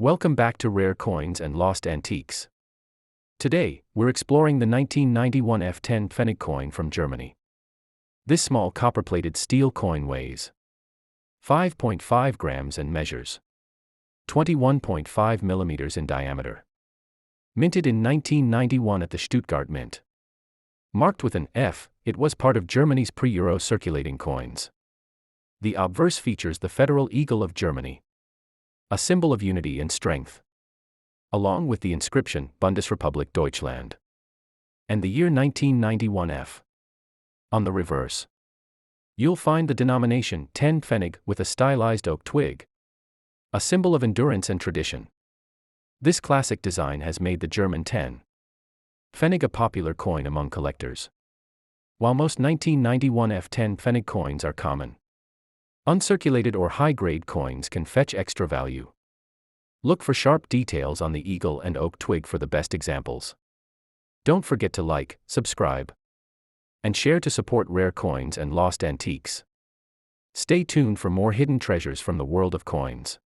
Welcome back to Rare Coins and Lost Antiques. Today, we're exploring the 1991 F10 Pfennig coin from Germany. This small copper-plated steel coin weighs 5.5 grams and measures 21.5 millimeters in diameter. Minted in 1991 at the Stuttgart Mint. Marked with an F, it was part of Germany's pre-Euro circulating coins. The Obverse features the federal eagle of Germany, a symbol of unity and strength, along with the inscription Bundesrepublik Deutschland and the year 1991 F. On the reverse, you'll find the denomination 10 Pfennig with a stylized oak twig, a symbol of endurance and tradition. This classic design has made the German 10 Pfennig a popular coin among collectors. While most 1991 F10 Pfennig coins are common, uncirculated or high-grade coins can fetch extra value. Look for sharp details on the eagle and oak twig for the best examples. Don't forget to like, subscribe, and share to support Rare Coins and Lost Antiques. Stay tuned for more hidden treasures from the world of coins.